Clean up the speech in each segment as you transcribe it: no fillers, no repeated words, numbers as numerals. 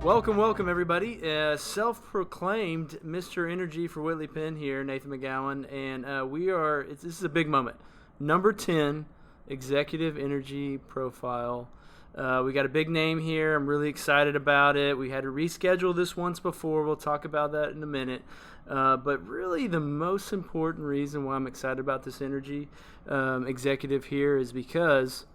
Welcome, everybody. Self-proclaimed Mr. Energy for Whitley Penn here, Nathan McGowan, and this is a big moment. Number 10, Executive Energy Profile. We got a big name here. I'm really excited about it. We had to reschedule this once before. We'll talk about that in a minute. But really the most important reason why I'm excited about this energy executive here is because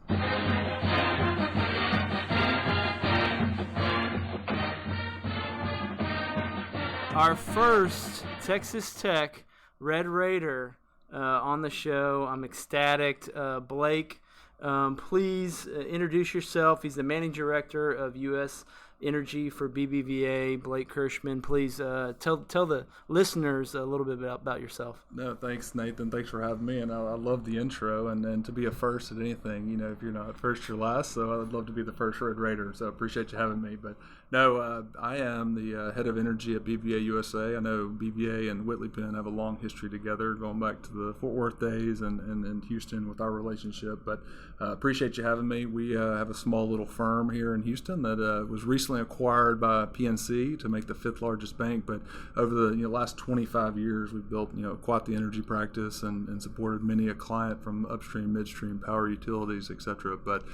our first Texas Tech Red Raider on the show. I'm ecstatic. Blake, please introduce yourself. He's the managing director of U.S. Energy for BBVA. Blake Kirshman, please tell the listeners a little bit about yourself. No, thanks, Nathan. Thanks for having me. And I love the intro. And to be a first at anything, if you're not first, you're last. So I'd love to be the first Red Raider. So I appreciate you having me. But no, I am the head of energy at BBVA USA. I know BBVA and Whitley Penn have a long history together, going back to the Fort Worth days and Houston with our relationship. But appreciate you having me. We have a small little firm here in Houston that was recently acquired by PNC to make the fifth largest bank. But over the last 25 years, we've built quite the energy practice and supported many a client from upstream, midstream, power utilities, etc. But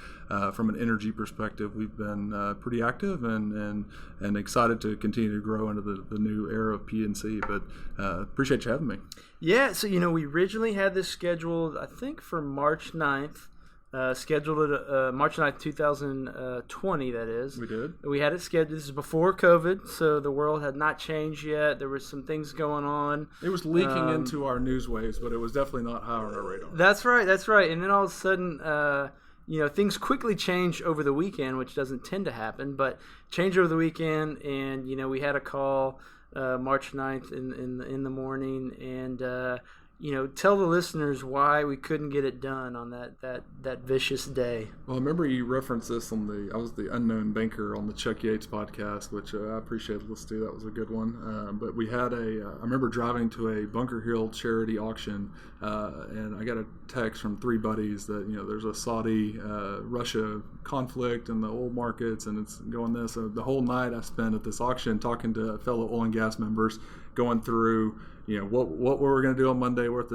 from an energy perspective, we've been pretty active and excited to continue to grow into the new era of PNC. But appreciate you having me. Yeah, so we originally had this scheduled, I think, for March 9th. Scheduled it March 9th, 2020, that is. We did. We had it scheduled. This is before COVID, so the world had not changed yet. There were some things going on. It was leaking into our news waves, but it was definitely not high on our radar. That's right. And then all of a sudden, things quickly changed over the weekend, which doesn't tend to happen, but changed over the weekend, and, we had a call March 9th in the morning, and tell the listeners why we couldn't get it done on that vicious day. Well, I remember you referenced this I was the unknown banker on the Chuck Yates podcast, which I appreciate listening to. That was a good one. But we had I remember driving to a Bunker Hill charity auction, and I got a text from three buddies that, there's a Saudi-Russia conflict in the oil markets, and it's going this. So the whole night I spent at this auction talking to fellow oil and gas members, going through what we're going to do on Monday, what's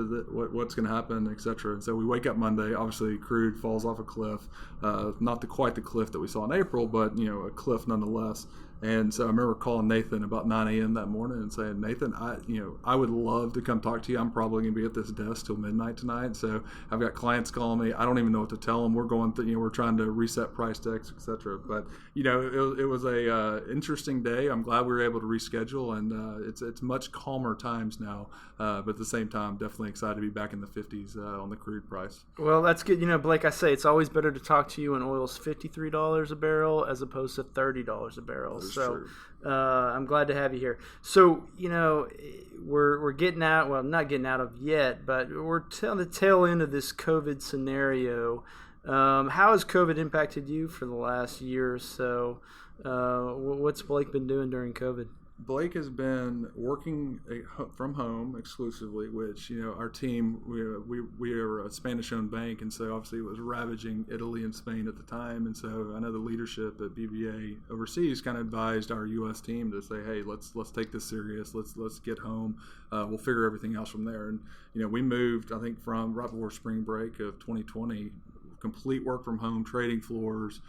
going to happen, etc. And so we wake up Monday. Obviously, crude falls off a cliff, not quite the cliff that we saw in April, but a cliff nonetheless. And so I remember calling Nathan about 9 a.m. that morning and saying, Nathan, I would love to come talk to you. I'm probably going to be at this desk till midnight tonight. So I've got clients calling me. I don't even know what to tell them. We're going through, we're trying to reset price decks, etc. But it was a interesting day. I'm glad we were able to reschedule, and it's much calmer times now. But at the same time, definitely excited to be back in the 50s on the crude price. Well, that's good. Blake, I say it's always better to talk to you when oil's $53 a barrel as opposed to $30 a barrel. So I'm glad to have you here. So, we're getting out, well, not getting out of yet, but we're on the tail end of this COVID scenario. How has COVID impacted you for the last year or so? What's Blake been doing during COVID? Blake has been working from home exclusively, which, our team, we are a Spanish-owned bank, and so obviously it was ravaging Italy and Spain at the time. And so I know the leadership at BBVA overseas kind of advised our U.S. team to say, hey, let's take this serious. Let's get home. We'll figure everything else from there. And, we moved, I think, from right before spring break of 2020, complete work from home, trading floors,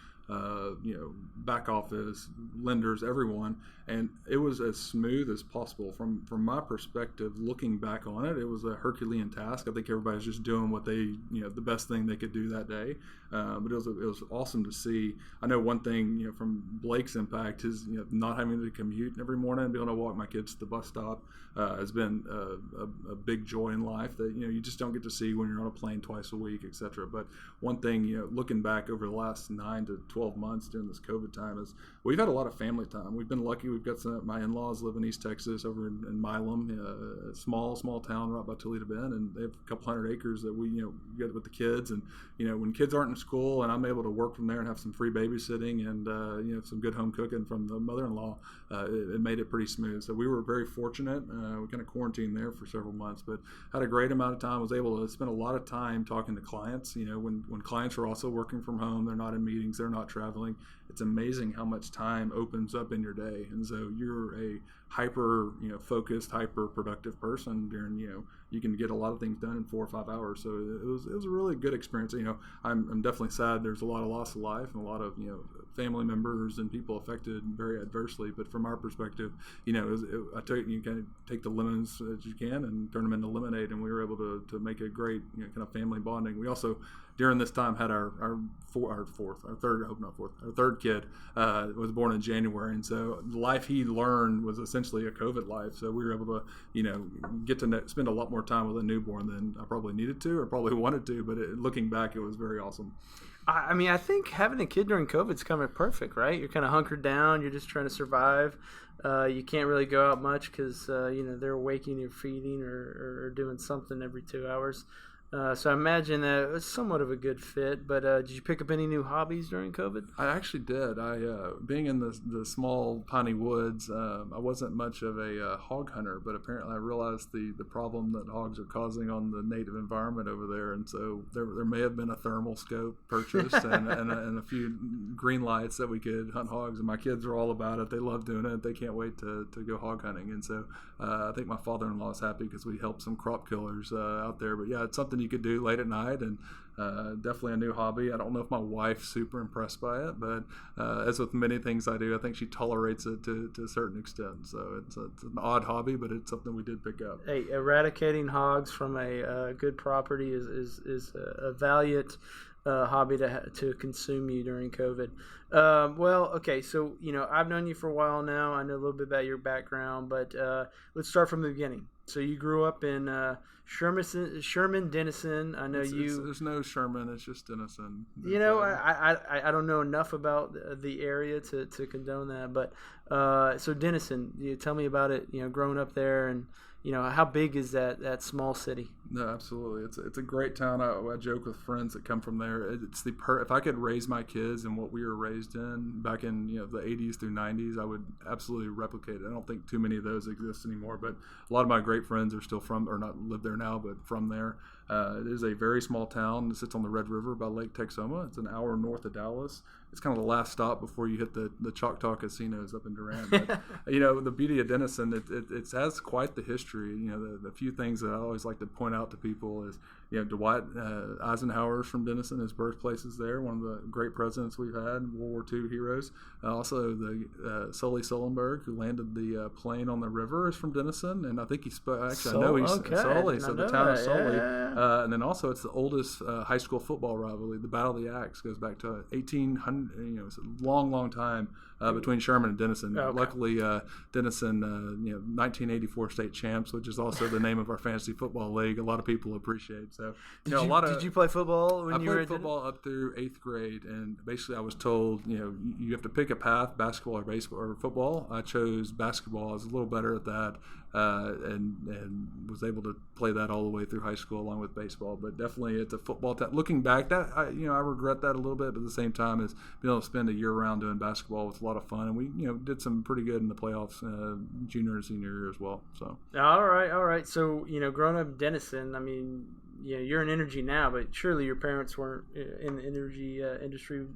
back office, lenders, everyone, and it was as smooth as possible. From my perspective, looking back on it, it was a Herculean task. I think everybody's just doing what they, the best thing they could do that day. But it was awesome to see. I know one thing, from Blake's impact is, not having to commute every morning and being able to walk my kids to the bus stop has been a big joy in life that, you just don't get to see when you're on a plane twice a week, etc. But one thing, looking back over the last 9 to 12 months during this COVID time is we've had a lot of family time. We've been lucky. We've got my in-laws live in East Texas over in Milam, a small town right by Toledo Bend, and they have a couple hundred acres that we get with the kids. And when kids aren't in school and I'm able to work from there and have some free babysitting and some good home cooking from the mother-in-law, it made it pretty smooth. So we were very fortunate. We kind of quarantined there for several months, but had a great amount of time. Was able to spend a lot of time talking to clients. When clients are also working from home, they're not in meetings, they're not traveling. It's amazing how much time opens up in your day, and so you're a hyper focused, hyper productive person during you can get a lot of things done in 4 or 5 hours. So it was a really good experience. I'm definitely sad there's a lot of loss of life and a lot of family members and people affected very adversely, but from our perspective, you kind of take the lemons that you can and turn them into lemonade, and we were able to make a great kind of family bonding. We also during this time had our third kid was born in January, and so the life he learned was essentially a COVID life. So we were able to get to spend a lot more time with a newborn than I probably needed to or probably wanted to, but looking back, it was very awesome. I mean, I think having a kid during COVID is kind of perfect, right? You're kind of hunkered down. You're just trying to survive. You can't really go out much because, they're waking, you're feeding or doing something every 2 hours. So I imagine that it was somewhat of a good fit, but did you pick up any new hobbies during COVID? I actually did. Being in the small piney woods, I wasn't much of a hog hunter, but apparently I realized the problem that hogs are causing on the native environment over there, and so there may have been a thermal scope purchased and a few green lights that we could hunt hogs, and my kids are all about it. They love doing it. They can't wait to go hog hunting, and so I think my father-in-law is happy because we helped some crop killers out there. But yeah, it's something you could do late at night, and definitely a new hobby. I don't know if my wife's super impressed by it, but as with many things I do, I think she tolerates it to a certain extent. So it's an odd hobby, but it's something we did pick up. Hey, eradicating hogs from a good property is a valiant hobby to consume you during COVID. Okay, so I've known you for a while now. I know a little bit about your background, but let's start from the beginning. So you grew up in Sherman, Denison. I know there's no Sherman. It's just Denison. I don't know enough about the area to condone that, but so Denison. Tell me about it. Growing up there, and how big is that small city? No, absolutely. It's a great town. I joke with friends that come from there. It's if I could raise my kids in what we were raised in back in the 80s through 90s, I would absolutely replicate it. I don't think too many of those exist anymore, but a lot of my great friends are still from, or not live there now, but from there. It is a very small town. It sits on the Red River by Lake Texoma. It's an hour north of Dallas. It's kind of the last stop before you hit the Choctaw casinos up in Durant. But, the beauty of Denison, it has quite the history. The few things that I always like to point out to people is, Dwight Eisenhower's from Denison. His birthplace is there. One of the great presidents we've had, World War II heroes. Also, the Sully Sullenberg, who landed the plane on the river, is from Denison, and I think he spoke. Actually, I know he's Sully, so the town of Sully. Yeah. And then also, it's the oldest high school football rivalry. The Battle of the Axe goes back to 1800. It's a long time between Sherman and Denison. Okay. Luckily, Denison, 1984 state champs, which is also the name of our fantasy football league. A lot of people appreciate. So, did you play football when you were? I played football up through 8th grade, and basically I was told, you have to pick a path, basketball or baseball or football. I chose basketball. I was a little better at that, and was able to play that all the way through high school along with baseball. But definitely, it's a football. Looking back, that I regret that a little bit, but at the same time, is being able to spend a year round doing basketball was a lot of fun, and we did some pretty good in the playoffs, junior and senior year as well. So all right. So growing up in Denison, I mean, you're in energy now, but surely your parents weren't in the energy industry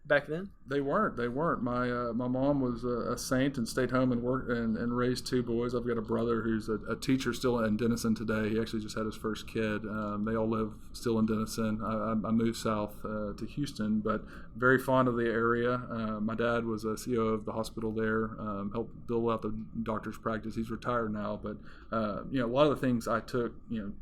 back then? They weren't. My mom was a saint and stayed home and worked and raised 2 boys. I've got a brother who's a teacher still in Denison today. He actually just had his first kid. They all live still in Denison. I moved south to Houston, but very fond of the area. My dad was a CEO of the hospital there, helped build out the doctor's practice. He's retired now, but a lot of the things I took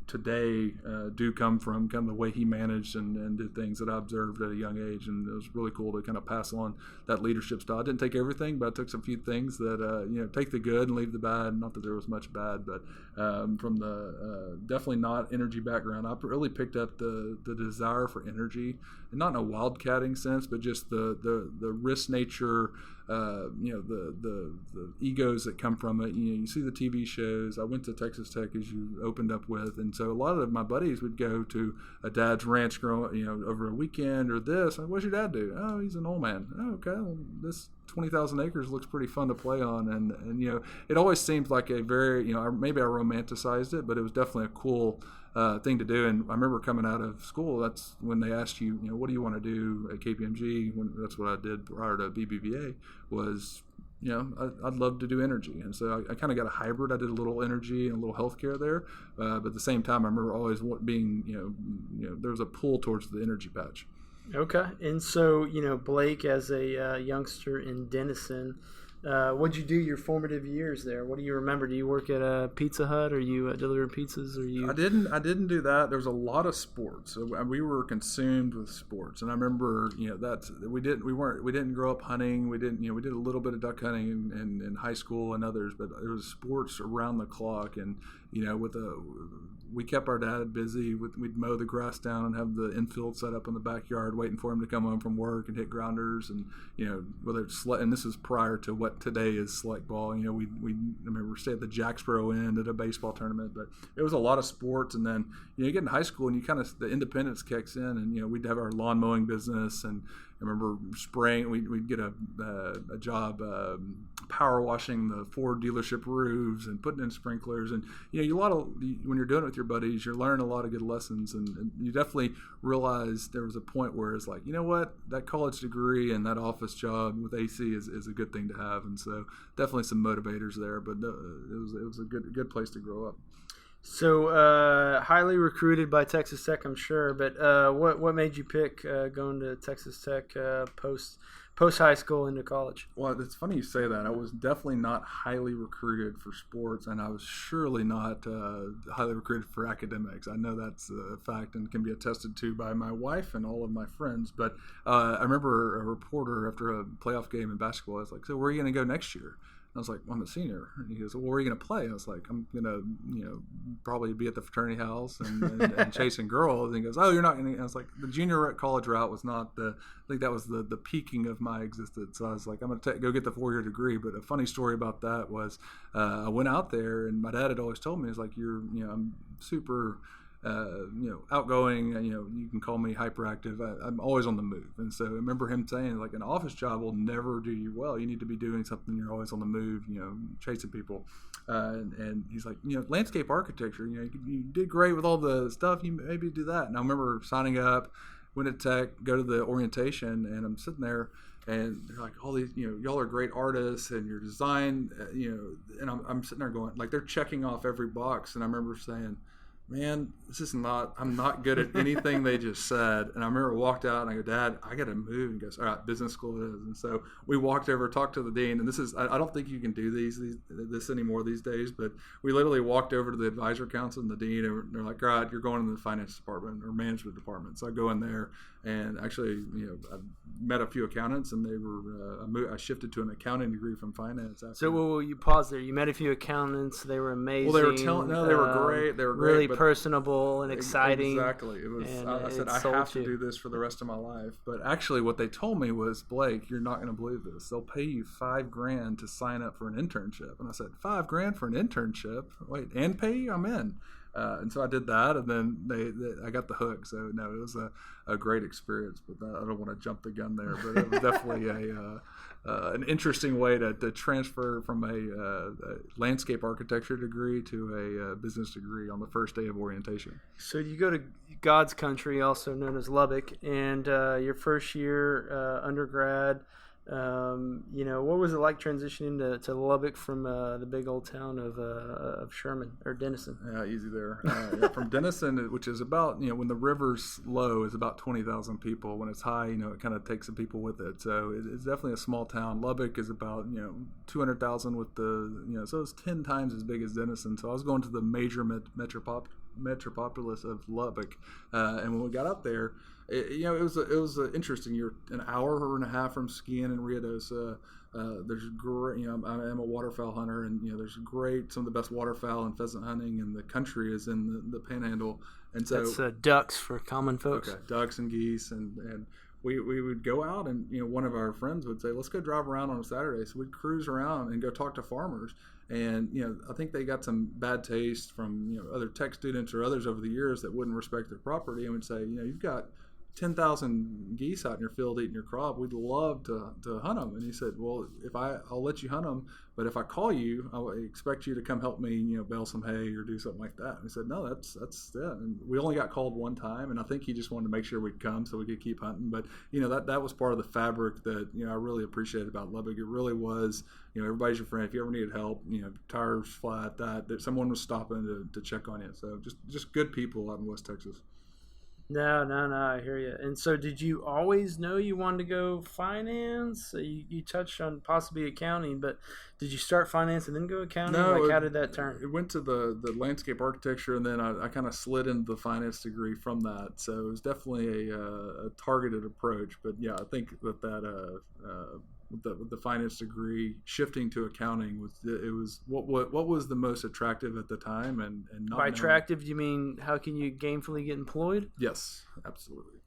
today do come from kind of the way he managed and did things that I observed at a young age, and it was really cool probably kind of pass on that leadership style. I didn't take everything, but I took some few things that, take the good and leave the bad. Not that there was much bad, but from the definitely not energy background, I really picked up the desire for energy, and not in a wildcatting sense, but just the risk nature, the egos that come from it. You see the TV shows. I went to Texas Tech, as you opened up with, and so a lot of my buddies would go to a dad's ranch over a weekend or this. What's your dad do? Oh, he's an old man. Oh, okay. Well, this 20,000 acres looks pretty fun to play on, and it always seems like a very, maybe I romanticized it, but it was definitely a cool thing to do. And I remember coming out of school, that's when they asked you, what do you want to do at KPMG? That's what I did prior to BBVA was, I'd love to do energy. And so I kind of got a hybrid. I did a little energy and a little healthcare there. But at the same time, I remember always being, there was a pull towards the energy patch. Okay. And so, Blake, as a youngster in Denison, what'd you do your formative years there? What do you remember? Do you work at a Pizza Hut? Are you delivering pizzas? Or you? I didn't do that. There was a lot of sports. So we were consumed with sports, and I remember we didn't grow up hunting. We didn't we did a little bit of duck hunting in high school and others, but there was sports around the clock, and we kept our dad busy. We'd mow the grass down and have the infield set up in the backyard, waiting for him to come home from work and hit grounders. And whether it's and this is prior to what today is select ball. We remember stay at the Jacksboro end at a baseball tournament, but it was a lot of sports. And then you get in high school and you kind of the independence kicks in, and we'd have our lawn mowing business. And I remember spraying. We'd get a job power washing the Ford dealership roofs and putting in sprinklers. And when you're doing it with your buddies, you're learning a lot of good lessons. And you definitely realize there was a point where it's like, that college degree and that office job with AC is a good thing to have. And so definitely some motivators there. But it was a good place to grow up. So highly recruited by Texas Tech, I'm sure. But what made you pick going to Texas Tech post high school into college? Well, it's funny you say that. I was definitely not highly recruited for sports, and I was surely not highly recruited for academics. I know that's a fact and can be attested to by my wife and all of my friends. But I remember a reporter after a playoff game in basketball. I was like, "So where are you going to go next year?" I was like, well, I'm a senior. And he goes, well, where are you going to play? I was like, I'm going to, probably be at the fraternity house and chasing girls. And he goes, oh, you're not going to. I was like, the junior college route was not I think that was the peaking of my existence. So I was like, I'm going to go get the 4-year degree. But a funny story about that was I went out there, and my dad had always told me, he's like, I'm super outgoing, you can call me hyperactive. I'm always on the move. And so I remember him saying, like, an office job will never do you well. You need to be doing something. You're always on the move, chasing people. And he's like, landscape architecture, you did great with all the stuff. You maybe do that. And I remember signing up, went to Tech, go to the orientation, and I'm sitting there, and they're like, all these, y'all are great artists, and your design, and I'm sitting there going, like, they're checking off every box. And I remember saying, man, I'm not good at anything they just said. And I remember I walked out and I go, Dad, I got to move. And he goes, all right, business school it is. And so we walked over, talked to the dean. And I don't think you can do this anymore these days, but we literally walked over to the advisor council and the dean, and they're like, all right, you're going to the finance department or management department. So I go in there, and actually, I met a few accountants, and they were, I shifted to an accounting degree from finance. So will you pause there? You met a few accountants. They were amazing. Well, they were great. They were great. Really personable and exciting. Exactly. It was. I said I have to do this for the rest of my life. But actually, what they told me was, Blake, you're not going to believe this. They'll pay you $5,000 to sign up for an internship. And I said, $5,000 for an internship? Wait, and pay you? I'm in. And so I did that, and then I got the hook. So no, it was a great experience. But I don't want to jump the gun there. But it was definitely an interesting way to transfer from a landscape architecture degree to a business degree on the first day of orientation. So you go to God's country, also known as Lubbock, and your first year undergrad. What was it like transitioning to Lubbock from the big old town of Sherman or Denison? Yeah, easy there. From Denison, which is about, when the river's low, is about 20,000 people. When it's high, it kind of takes some people with it. So it's definitely a small town. Lubbock is about 200,000 with the so it's 10 times as big as Denison. So I was going to the major metropolis of Lubbock. And when we got up there, it was interesting. You're an hour and a half from skiing in Ruidoso. There's great, I'm a waterfowl hunter, and there's some of the best waterfowl and pheasant hunting in the country is in the Panhandle. And so that's ducks for common folks. Okay, ducks and geese, and we would go out, and one of our friends would say, let's go drive around on a Saturday. So we'd cruise around and go talk to farmers. And I think they got some bad taste from other tech students or others over the years that wouldn't respect their property and would say, you've got 10,000 geese out in your field eating your crop. We'd love to hunt them. And he said, well, I'll let you hunt them, but if I call you, I expect you to come help me, bale some hay or do something like that. And he said, no, that's it. And we only got called one time, and I think he just wanted to make sure we'd come so we could keep hunting. But that was part of the fabric that I really appreciated about Lubbock. It really was, everybody's your friend. If you ever needed help, tires flat, that someone was stopping to check on you. So just good people out in West Texas. No, I hear you. And so did you always know you wanted to go finance? You touched on possibly accounting, but did you start finance and then go accounting? No, how did that turn? It went to the landscape architecture, and then I kind of slid into the finance degree from that. So it was definitely a targeted approach. But yeah, I think that with the finance degree shifting to accounting was what was the most attractive at the time, and not by attractive, you mean how can you gainfully get employed? Yes, absolutely.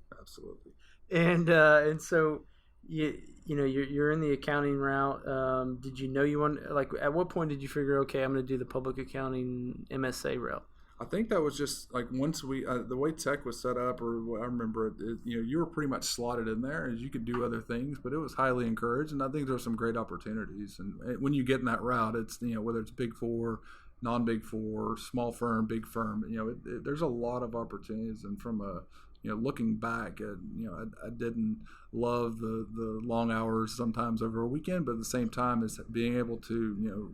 And so you're in the accounting route. Did you know you want, at what point did you figure, okay, I'm going to do the public accounting MSA route? I think that was just like once we the way tech was set up, or I remember it, you were pretty much slotted in there as you could do other things, but it was highly encouraged, and I think there were some great opportunities. And when you get in that route, it's whether it's Big Four, non-Big Four, small firm, big firm, there's a lot of opportunities. And from looking back, I didn't love the long hours sometimes over a weekend, but at the same time as being able to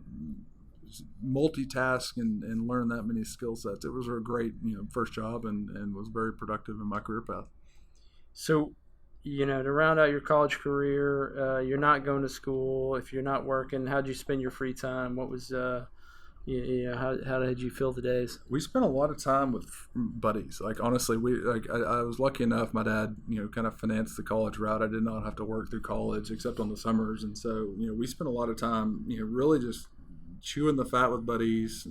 multitask and learn that many skill sets. It was a great first job and was very productive in my career path. So to round out your college career, you're not going to school. If you're not working, how'd you spend your free time? What was how did you fill the days? We spent a lot of time with buddies. Like honestly, I was lucky enough. My dad kind of financed the college route. I did not have to work through college except on the summers, and so we spent a lot of time really just chewing the fat with buddies.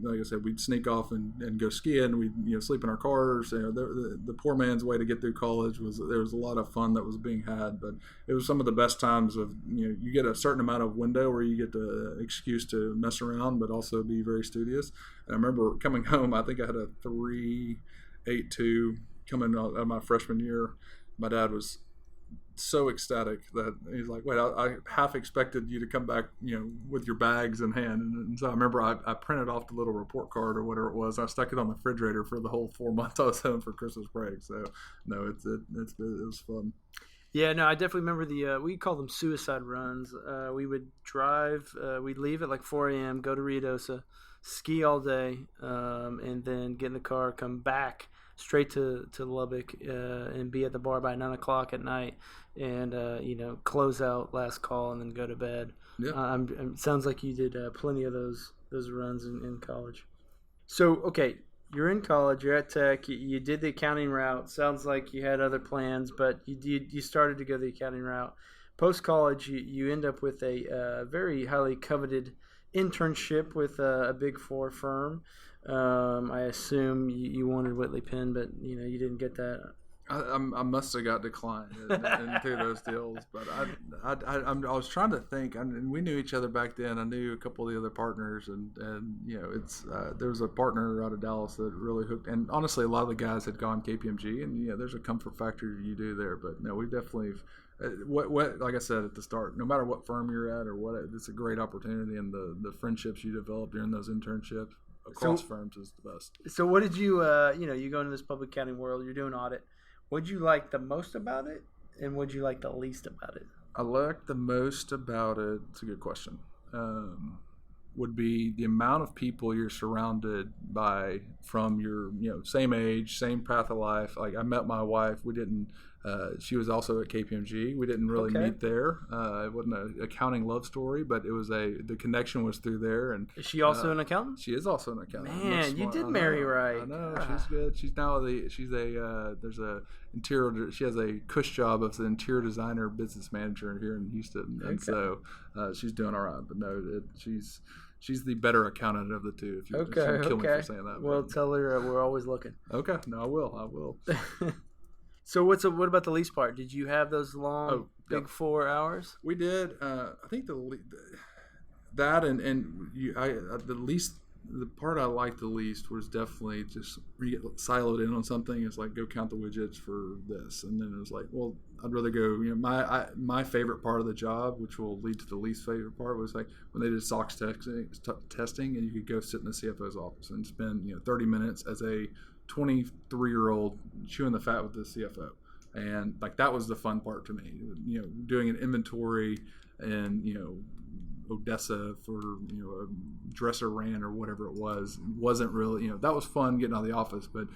Like I said, we'd sneak off and go skiing. We'd sleep in our cars. The poor man's way to get through college was there was a lot of fun that was being had, but it was some of the best times of you get a certain amount of window where you get the excuse to mess around, but also be very studious. And I remember coming home. I think I had a 3.82 coming out of my freshman year. My dad was so ecstatic that he's like, wait, I half expected you to come back with your bags in hand. And so I remember I printed off the little report card or whatever it was. I stuck it on the refrigerator for the whole 4 months I was home for Christmas break. So no, it was fun. Yeah, no, I definitely remember we call them suicide runs. We would drive, we'd leave at like 4 a.m., go to Ruidoso, ski all day, and then get in the car, come back straight to Lubbock, and be at the bar by 9 o'clock at night, and close out last call and then go to bed. Yeah. Sounds like you did plenty of those runs in college. So okay, you're in college, you're at Tech, you did the accounting route. Sounds like you had other plans, but you started to go the accounting route. Post college, you end up with a very highly coveted internship with a Big Four firm. I assume you wanted Whitley Penn, but you didn't get that. I must have got declined into those deals, but I was trying to think. And we knew each other back then. I knew a couple of the other partners, and it's there was a partner out of Dallas that really hooked. And honestly, a lot of the guys had gone KPMG, and there's a comfort factor you do there. But no, we definitely. What like I said at the start, no matter what firm you're at or what, it's a great opportunity, and the friendships you develop during those internships across firms is the best. So what did you you go into this public accounting world, you're doing audit. What'd you like the most about it, and what'd you like the least about it? I liked the most about it. It's a good question. Would be the amount of people you're surrounded by from your same age, same path of life. Like I met my wife. We didn't She was also at KPMG. We didn't really meet there. It wasn't an accounting love story, but it was the connection was through there. And is she also an accountant? She is also an accountant. Man, you did marry right. I know. She's good. She's now there's a interior. She has a cush job as an interior designer, business manager here in Houston, and so she's doing all right. But no, she's the better accountant of the two. If you kill me for saying that. Well, tell her we're always looking. Okay. No, I will. So what about the lease part? Did you have those long, big 4 hours? We did. I think that and the least. The part I liked the least was definitely just you get siloed in on something. It's like, go count the widgets for this, and then it was like, well, I'd rather go. My favorite part of the job, which will lead to the least favorite part, was like when they did SOX testing, and you could go sit in the CFO's office and spend 30 minutes as a 23-year-old chewing the fat with the CFO, and like that was the fun part to me. Doing an inventory and Odessa for a dresser ran or whatever it wasn't really that was fun getting out of the office, but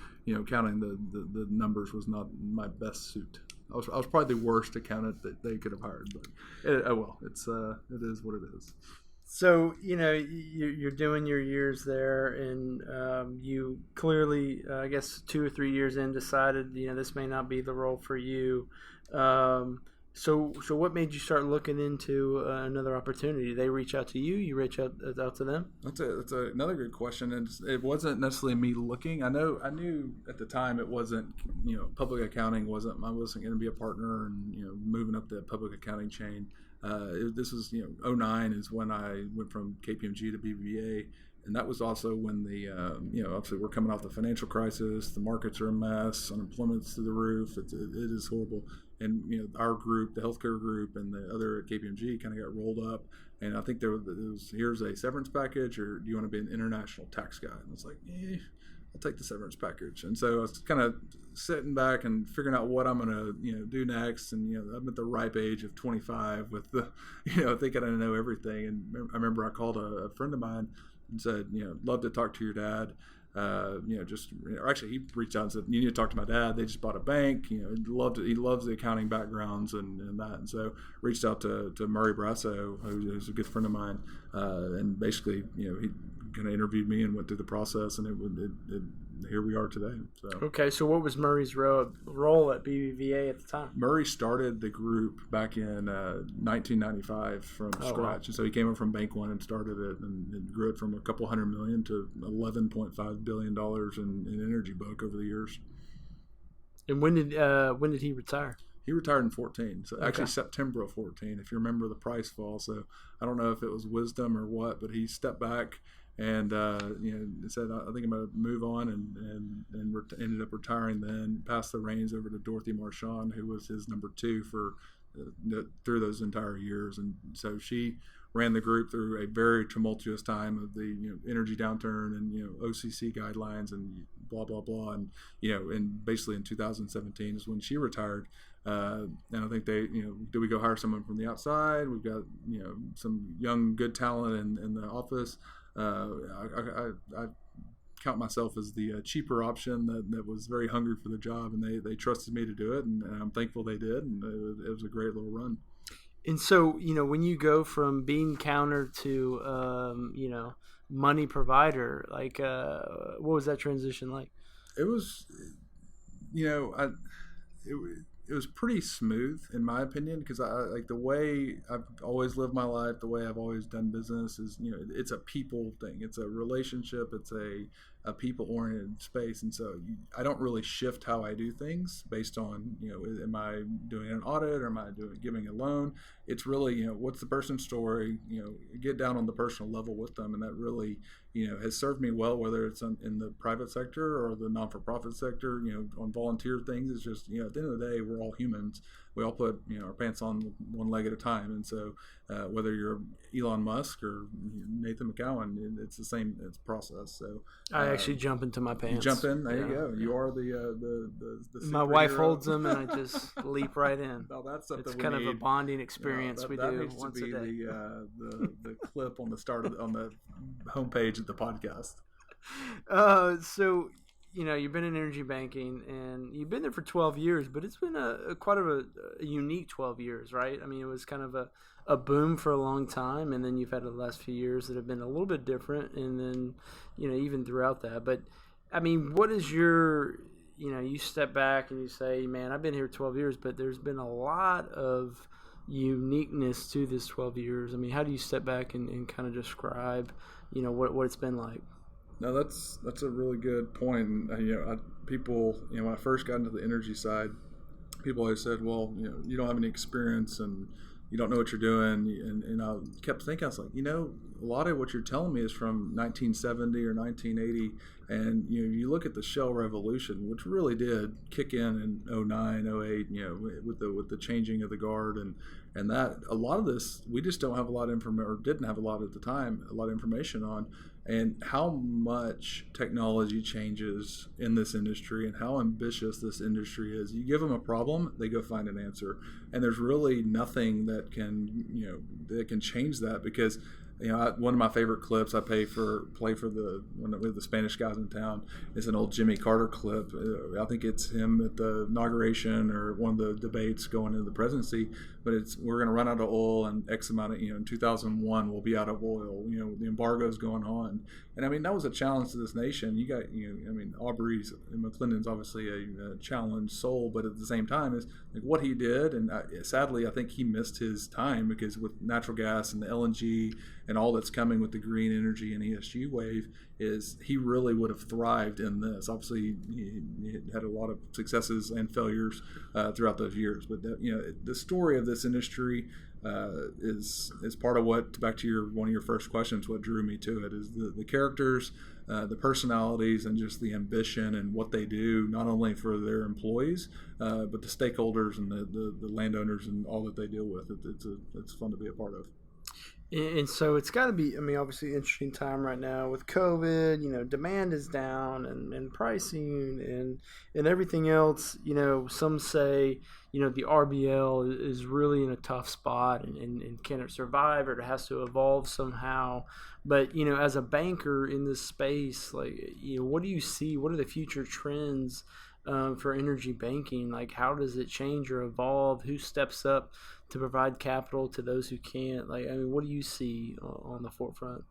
counting the numbers was not my best suit. I was probably the worst accountant that they could have hired, but it is what it is. So you're doing your years there, and you clearly, I guess 2 or 3 years in, decided this may not be the role for you. So what made you start looking into another opportunity? Did they reach out to you? You reach out to them? That's another good question, and it wasn't necessarily me looking. I knew at the time it wasn't public accounting wasn't. I wasn't going to be a partner and moving up the public accounting chain. This was 2009 is when I went from KPMG to BBVA. And that was also when the, obviously we're coming off the financial crisis. The markets are a mess. Unemployment's through the roof. It is horrible. And, our group, the healthcare group and the other at KPMG kind of got rolled up. And I think there was here's a severance package, or do you want to be an international tax guy? And I was like, I'll take the severance package. And so I was kind of sitting back and figuring out what I'm going to, do next. And, I'm at the ripe age of 25 with the, thinking I know everything. And I remember I called a friend of mine and said, love to talk to your dad. Actually, he reached out and said, you need to talk to my dad. They just bought a bank. He loves the accounting backgrounds and that. And so reached out to Murray Brasso, who's a good friend of mine. And basically, he kind of interviewed me and went through the process, and here we are today. So. Okay, so what was Murray's role at BBVA at the time? Murray started the group back in 1995 from scratch. Wow. And so he came in from Bank One and started it and grew it from a couple $100 million to $11.5 billion in energy book over the years. And when did he retire? He retired in 2014, so actually September of 2014, if you remember the price fall. So I don't know if it was wisdom or what, but he stepped back and said, I think I'm going to move on, and ended up retiring then, passed the reins over to Dorothy Marchand, who was his number 2 for through those entire years. And so she ran the group through a very tumultuous time of the energy downturn and OCC guidelines and blah blah blah, and and basically in 2017 is when she retired. And I think they do we go hire someone from the outside? We've got some young good talent in the office. I count myself as the cheaper option that was very hungry for the job, and they trusted me to do it, and I'm thankful they did, and it was a great little run. And so, when you go from bean counter to, money provider, like, what was that transition like? It was, it was pretty smooth in my opinion, because I like the way I've always lived my life, the way I've always done business is, it's a people thing. It's a relationship. It's a people-oriented space. And so I don't really shift how I do things based on, am I doing an audit or am I giving a loan? It's really, what's the person's story, get down on the personal level with them. And that really, has served me well, whether it's in the private sector or the non-for-profit sector, on volunteer things. It's just, at the end of the day, we're all humans. We all put, our pants on one leg at a time. And so whether you're Elon Musk or Nathan McGowan, it's the same process. So I actually jump into my pants. You jump in. There you go. You are the my wife holds them, and I just leap right in. No, that's something it's kind of a bonding experience we do once a day. The clip on the start on the homepage of the podcast. So you've been in energy banking, and you've been there for 12 years, but it's been quite a unique 12 years, right? I mean, it was kind of a boom for a long time, and then you've had the last few years that have been a little bit different, and then, even throughout that. But, I mean, what is your, you step back and you say, man, I've been here 12 years, but there's been a lot of uniqueness to this 12 years. I mean, how do you step back and kind of describe, what it's been like? No, that's a really good point. And, people, when I first got into the energy side, people always said, well, you don't have any experience and you don't know what you're doing. And I kept thinking, I was like, a lot of what you're telling me is from 1970 or 1980. And, you look at the shale revolution, which really did kick in 09, 08, with the changing of the guard and that a lot of this, we just don't have a lot of information, or didn't have a lot at the time, a lot of information on, and how much technology changes in this industry and how ambitious this industry is. You give them a problem, they go find an answer. And there's really nothing that can change that, because one of my favorite clips I play for when we have the Spanish guys in town is an old Jimmy Carter clip. I think it's him at the inauguration or one of the debates going into the presidency. But we're going to run out of oil and X amount of in 2001 we'll be out of oil. The embargo's going on, and I mean that was a challenge to this nation. You got Aubrey's and McClendon's obviously a challenged soul, but at the same time is like what he did, and sadly I think he missed his time, because with natural gas and the LNG and all that's coming with the green energy and ESG wave, is he really would have thrived in this. Obviously, he had a lot of successes and failures throughout those years. But the story of this industry is part of what, back to one of your first questions, what drew me to it is the characters, the personalities, and just the ambition and what they do, not only for their employees, but the stakeholders and the landowners and all that they deal with. It's fun to be a part of. And so it's got to be, obviously interesting time right now with COVID, demand is down and pricing and everything else. Some say, the RBL is really in a tough spot and can it survive, or it has to evolve somehow. But, as a banker in this space, what do you see? What are the future trends for energy banking? Like, how does it change or evolve? Who steps up to provide capital to those who can't? What do you see on the forefront?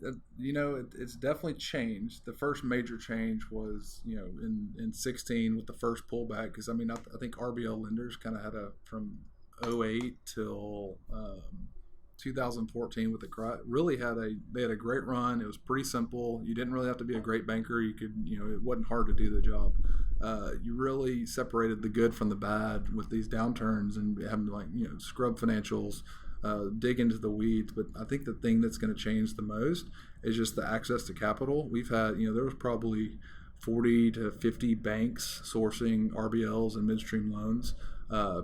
It's definitely changed. The first major change was, in 16 with the first pullback, because I think RBL lenders kind of had from 08 till 2014 with they had a great run. It was pretty simple. You didn't really have to be a great banker. You could, it wasn't hard to do the job. You really separated the good from the bad with these downturns and having to scrub financials, dig into the weeds. But I think the thing that's going to change the most is just the access to capital. We've had, there was probably 40 to 50 banks sourcing RBLs and midstream loans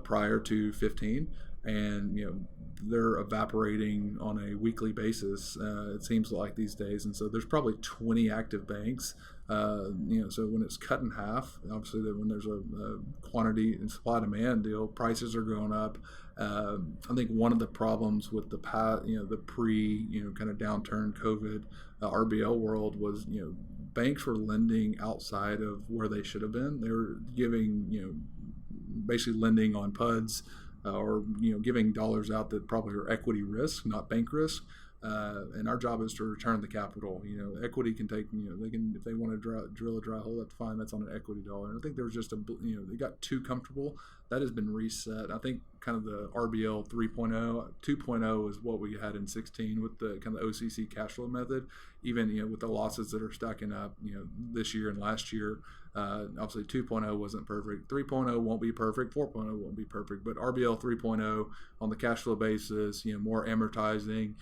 prior to 15. And they're evaporating on a weekly basis, it seems like these days. And so there's probably 20 active banks. So when it's cut in half, obviously when there's a quantity and supply demand deal, prices are going up. I think one of the problems with the pre kind of downturn COVID RBL world was banks were lending outside of where they should have been. They were giving basically lending on PUDs. Or giving dollars out that probably are equity risk, not bank risk, and our job is to return the capital. Equity can take, they can, if they want to drill a dry hole, that's fine. That's on an equity dollar. And I think there was just they got too comfortable. That has been reset. I think kind of the RBL 3.0, 2.0 is what we had in 16 with the kind of OCC cash flow method. Even with the losses that are stacking up, this year and last year. Obviously 2.0 wasn't perfect. 3.0 won't be perfect. 4.0 won't be perfect. But RBL 3.0 on the cash flow basis, more amortizing,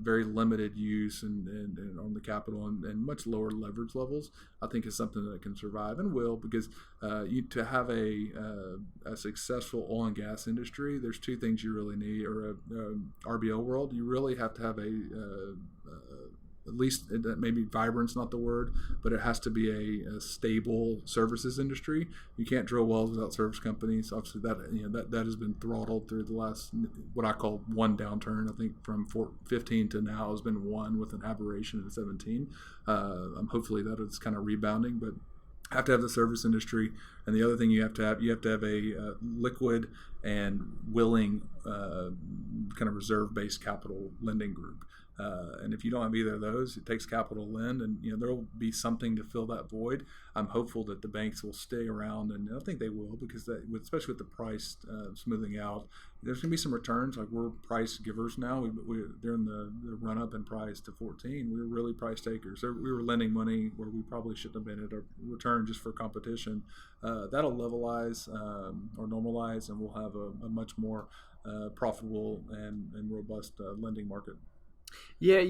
very limited use and on the capital and much lower leverage levels, I think is something that can survive and will, because to have a successful oil and gas industry, there's two things you really need, or a RBL world. You really have to have at least maybe vibrant's not the word, but it has to be a stable services industry. You can't drill wells without service companies. Obviously, that has been throttled through the last, what I call one downturn. I think from 15 to now has been one with an aberration in 17. Hopefully that is kind of rebounding, but have to have the service industry, and the other thing you have to have a liquid and willing kind of reserve-based capital lending group. And if you don't have either of those, it takes capital to lend, and there will be something to fill that void. I'm hopeful that the banks will stay around, and I think they will, because especially with the price smoothing out, there's going to be some returns. Like, we're price givers now. We during the run up in price to 14, we were really price takers. So we were lending money where we probably shouldn't have been at a return just for competition. That'll levelize or normalize, and we'll have a much more profitable and robust lending market. Yeah,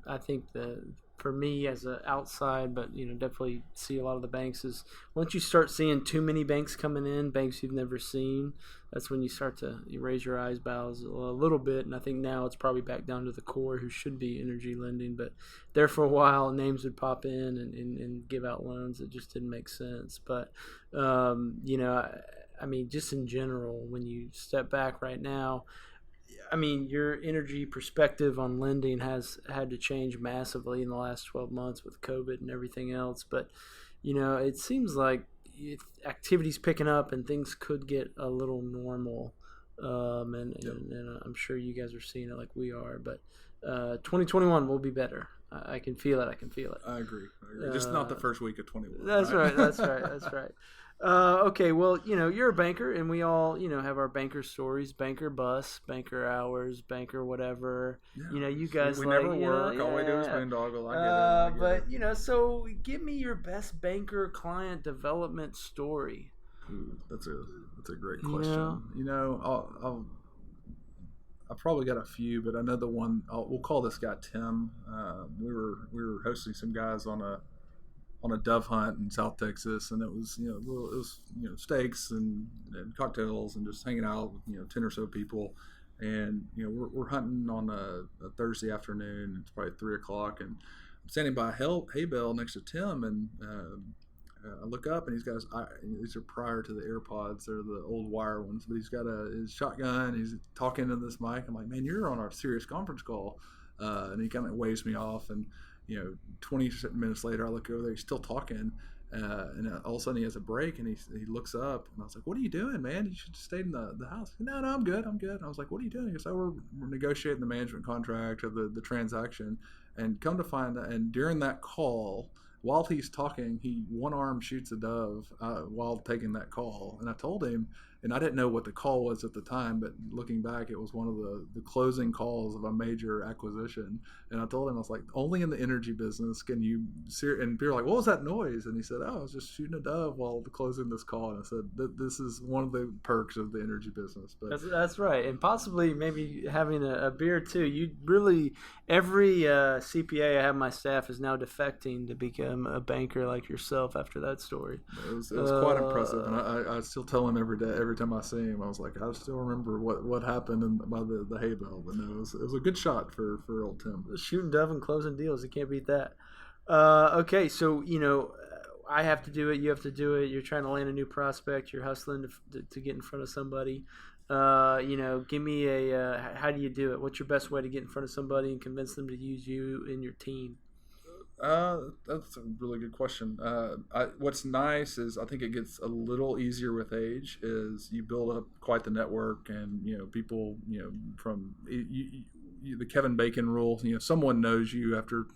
I think that for me as an outside, but definitely see a lot of the banks is once you start seeing too many banks coming in, banks you've never seen, that's when you start to raise your eyebrows a little bit. And I think now it's probably back down to the core who should be energy lending, but there for a while names would pop in and give out loans that just didn't make sense. But just in general, when you step back right now, your energy perspective on lending has had to change massively in the last 12 months with COVID and everything else. But, it seems like activity's picking up and things could get a little normal. And I'm sure you guys are seeing it like we are. But 2021 will be better. I can feel it. I agree. Just not the first week of 21. That's right. That's right. Okay, well, you're a banker, and we all, have our banker stories, banker bus, banker hours, banker whatever. Yeah, you guys we like, never work. All we do is boondoggle. I get it. So give me your best banker client development story. Ooh, that's a great question. I probably got a few, but I know the one. We'll call this guy Tim. We were hosting some guys on a dove hunt in South Texas, and it was steaks and cocktails and just hanging out with 10 or so people, and we're hunting on a Thursday afternoon. It's probably 3:00, and I'm standing by a hay bale next to Tim, and I look up, and he's got these are prior to the AirPods. They're the old wire ones, but he's got his shotgun. He's talking to this mic. I'm like, man, you're on a serious conference call, and he kind of waves me off, and 20 minutes later, I look over there, he's still talking, and all of a sudden he has a break, and he looks up, and I was like, what are you doing, man? You should have stayed in the house. No, I'm good. I was like, what are you doing? He goes, we're negotiating the management contract or the transaction, and come to find that, and during that call, while he's talking, he one arm shoots a dove while taking that call, and I told him, and I didn't know what the call was at the time, but looking back, it was one of the closing calls of a major acquisition. And I told him, I was like, only in the energy business can you and people were like, what was that noise? And he said, I was just shooting a dove while closing this call. And I said, this is one of the perks of the energy business. But that's right. And possibly maybe having a beer too. You really, every CPA I have on my staff is now defecting to become a banker like yourself after that story. It was quite impressive. And I still tell him every time I see him, I was like, I still remember what happened by the hay bale. But no, it was a good shot for old Tim. Shooting dove and closing deals, you can't beat that. Okay, so I have to do it, you have to do it. You're trying to land a new prospect, you're hustling to get in front of somebody. Give me how do you do it? What's your best way to get in front of somebody and convince them to use you and your team? That's a really good question. What's nice is I think it gets a little easier with age. Is you build up quite the network, and people from the Kevin Bacon rule. Someone knows you after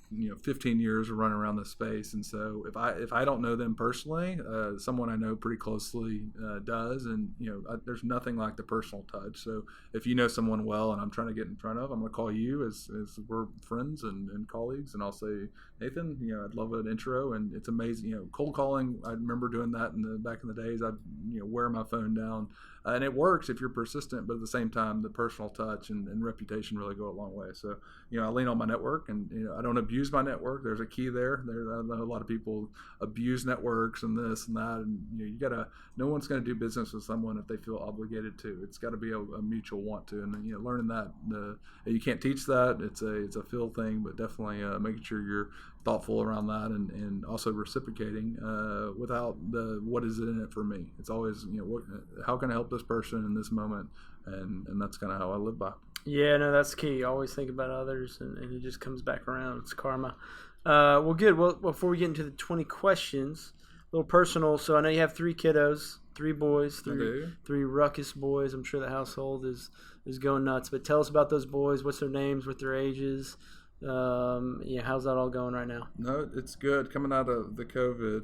15 years of running around this space, and so if I don't know them personally, someone I know pretty closely does, and there's nothing like the personal touch. So if you know someone well, and I'm trying to get in front of, I'm going to call you as we're friends and colleagues, and I'll say, Nathan, I'd love an intro, and it's amazing. Cold calling, I remember doing that back in the days. I'd wear my phone down, and it works if you're persistent, but at the same time, the personal touch and reputation really go a long way. So I lean on my network, and I don't abuse my network. There's a key there. I know a lot of people abuse networks and this and that, and you gotta. No one's going to do business with someone if they feel obligated to. It's got to be a mutual want to, and learning that you can't teach that. It's a feel thing, but definitely making sure you're thoughtful around that, and also reciprocating without the what is it in it for me. It's always how can I help this person in this moment, and that's kind of how I live by. Yeah, no, that's key. Always think about others, and it just comes back around. It's karma. Well, good. Well, before we get into the 20 questions, little personal. So I know you have 3 kiddos, 3 boys, I do. 3 ruckus boys. I'm sure the household is going nuts. But tell us about those boys. What's their names? What their ages? How's that all going right now? No, it's good. Coming out of the COVID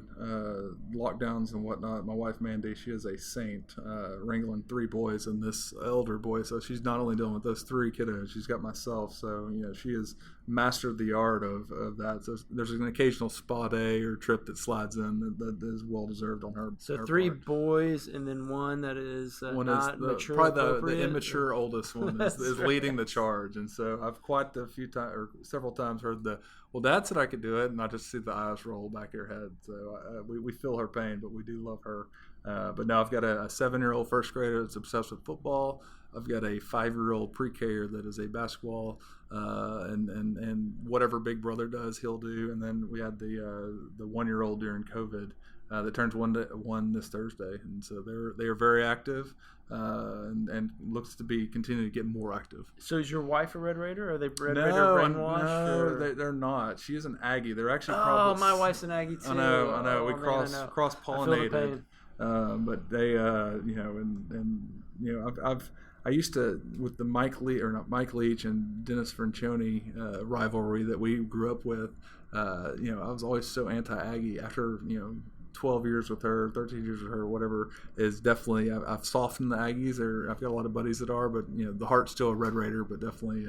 lockdowns and whatnot, my wife Mandy, she is a saint, wrangling 3 boys and this elder boy. So she's not only dealing with those 3 kiddos, she's got myself. So she has mastered the art of that. So there's an occasional spa day or trip that slides in that is well deserved on her. So her 3 part. boys and then one that is One not is mature. probably the immature oldest one is leading the charge, and so I've quite a few times or several times heard Dad said I could do it, and I just see the eyes roll back of her head. So we feel her pain, but we do love her. But now I've got a 7-year-old first grader that's obsessed with football. I've got a 5-year-old pre-K-er that is a basketball, and whatever Big Brother does, he'll do. And then we had the 1-year-old during COVID that turns one this Thursday, and so they are very active, and looks to be continuing to get more active. So is your wife a Red Raider? Are they Red Raider brainwashed? No, they're not. She is an Aggie. They're actually probably. Oh, my wife's an Aggie too. I know. We cross pollinated. But they, I used to, with the Mike Leach and Dennis Francione rivalry that we grew up with. I was always so anti-Aggie. After 12 years with her, 13 years with her, whatever, is definitely I've softened the Aggies. I've got a lot of buddies that are, but the heart's still a Red Raider. But definitely,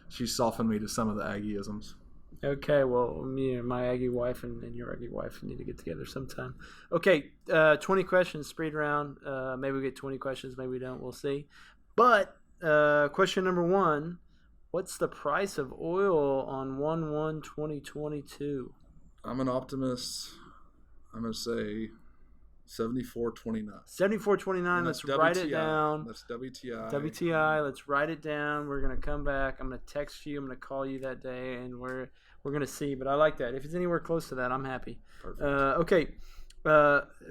she's softened me to some of the Aggieisms. Okay, well, my Aggie wife and your Aggie wife need to get together sometime. Okay, 20 questions, speed round. Maybe we get 20 questions, maybe we don't. We'll see. But question number 1, what's the price of oil on 1/1/2022? I'm an optimist. I'm going to say $74.29. $74.29. Let's write it down. That's WTI. WTI. Let's write it down. We're going to come back. I'm going to text you. I'm going to call you that day, and we're going to see. But I like that. If it's anywhere close to that, I'm happy. Perfect. Okay.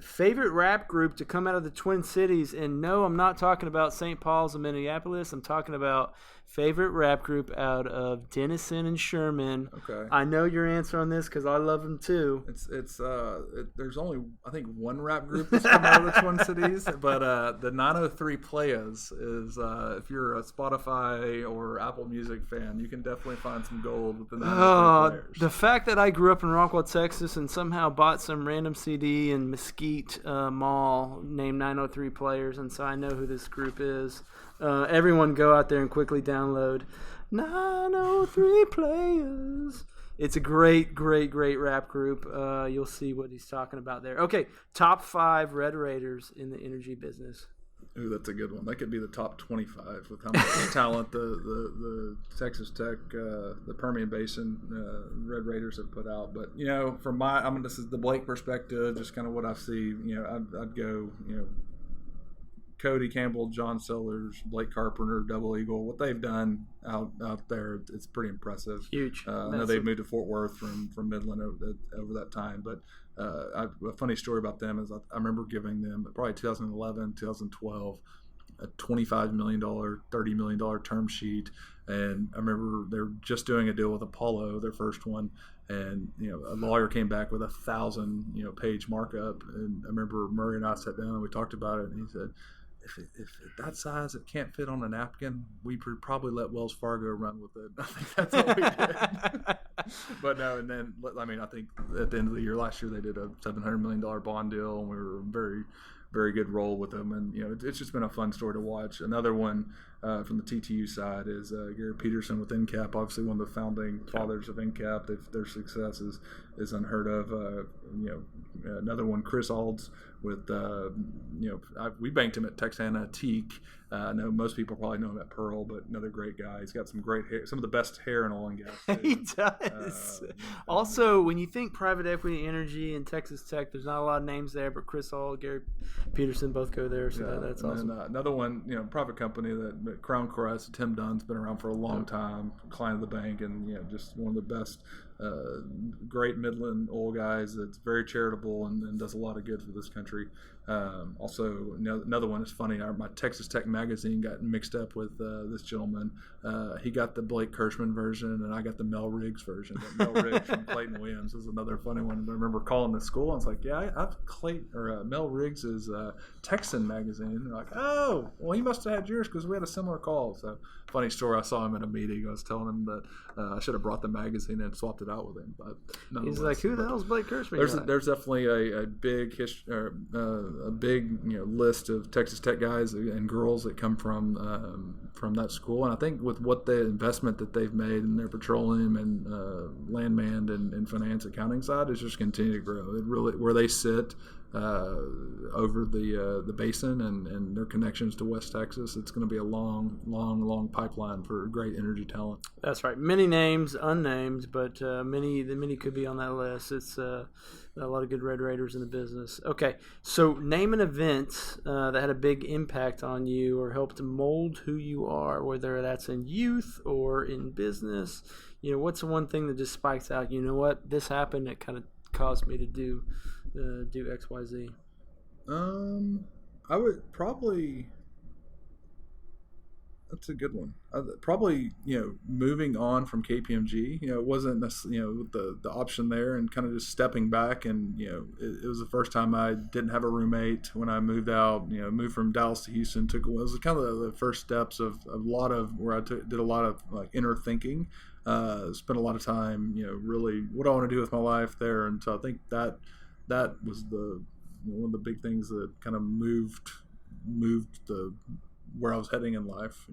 Favorite rap group to come out of the Twin Cities, and no, I'm not talking about St. Paul's and Minneapolis. I'm talking about favorite rap group out of Denison and Sherman. Okay. I know your answer on this because I love them too. There's only I think one rap group that's come out of the Twin Cities, but the 903 Playas is if you're a Spotify or Apple Music fan, you can definitely find some gold with the 903 Players. The fact that I grew up in Rockwell, Texas, and somehow bought some random CD in Mesquite Mall named 903 Players, and so I know who this group is. Everyone go out there and quickly download 903 Players. It's a great, great, great rap group. You'll see what he's talking about there. Okay, top 5 Red Raiders in the energy business. Ooh, that's a good one. That could be the top 25 with how much talent the Texas Tech, the Permian Basin Red Raiders have put out. But from this is the Blake perspective, just kind of what I see. I'd go, Cody Campbell, John Sellers, Blake Carpenter, Double Eagle. What they've done out there, it's pretty impressive. Huge. I know they've moved to Fort Worth from Midland over that time, but a funny story about them is I remember giving them probably 2011, 2012 a $25 million, $30 million term sheet, and I remember they were just doing a deal with Apollo, their first one, and a lawyer came back with 1,000 page markup, and I remember Murray and I sat down and we talked about it, and he said, If that size it can't fit on a napkin, we probably let Wells Fargo run with it. I think that's what we did. But no, and then I think at the end of the year last year they did a $700 million bond deal, and we were very, very good roll with them. And it's just been a fun story to watch. Another one from the TTU side is Gary Peterson with NCAP, obviously one of the founding fathers of NCAP. Their success is unheard of. Another one, Chris Alds with we banked him at Texana Teak. I know most people probably know him at Pearl, but another great guy. He's got some great hair, some of the best hair in oil and gas. He does. Also, when you think private equity, energy, and Texas Tech, there's not a lot of names there, but Chris Auld, Gary Peterson both go there, so that's awesome. And, another one, private company that Crown Crest, Tim Dunn's been around for a long time, client of the bank, and just one of the best great Midland oil guys that's very charitable and does a lot of good for this country. Also, another one is funny. My Texas Tech magazine got mixed up with this gentleman. He got the Blake Kirshman version, and I got the Mel Riggs version. But Mel Riggs from Clayton Williams is another funny one. I remember calling the school, and I was like, "Yeah, I've Mel Riggs' Texan magazine." And they're like, "Oh, well, he must have had yours because we had a similar call." So, funny story. I saw him in a meeting. I was telling him that I should have brought the magazine and swapped it out with him. But he's like, "Who the hell's Blake Kirshman?" There's definitely a big history. A big list of Texas Tech guys and girls that come from that school, and I think with what the investment that they've made in their petroleum and landman and finance accounting side is just continue to grow. It really where they sit over the basin and their connections to West Texas, it's going to be a long pipeline for great energy talent. That's right. Many names, unnamed, but many could be on that list. It's a lot of good Red Raiders in the business. Okay, so name an event that had a big impact on you or helped mold who you are, whether that's in youth or in business. What's the one thing that just spikes out? You know what? This happened. It kind of caused me to do X, Y, Z. I would probably. That's a good one. Probably, moving on from KPMG, it wasn't necessarily, with the option there and kind of just stepping back. And, it was the first time I didn't have a roommate when I moved out, moved from Dallas to Houston. It was kind of the first steps of a lot of where I did a lot of like inner thinking, spent a lot of time, really what do I want to do with my life there. And so I think that was one of the big things that kind of moved where I was heading in life.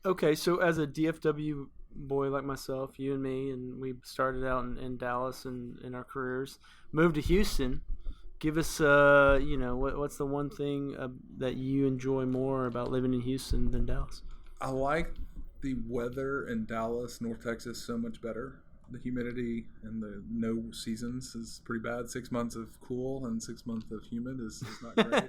Okay, so as a DFW boy like myself, you and me, and we started out in Dallas and in our careers, moved to Houston. Give us, what's the one thing that you enjoy more about living in Houston than Dallas? I like the weather in Dallas, North Texas, so much better. The humidity and the no seasons is pretty bad. 6 months of cool and 6 months of humid is not great.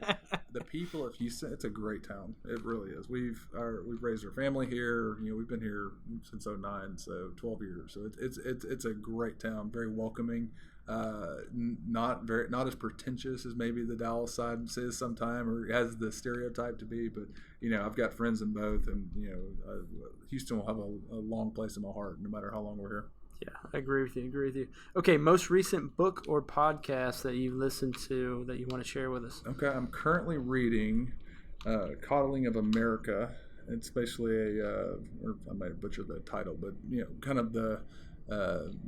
The people of Houston, it's a great town. It really is. We've raised our family here. We've been here since 2009, so 12 years. So it's a great town, very welcoming. Not as pretentious as maybe the Dallas side is sometime, or has the stereotype to be. But I've got friends in both, and Houston will have a long place in my heart, no matter how long we're here. Yeah, I agree with you. Okay, most recent book or podcast that you've listened to that you want to share with us? Okay, I'm currently reading Coddling of America. It's basically or I might have butchered the title, but kind of the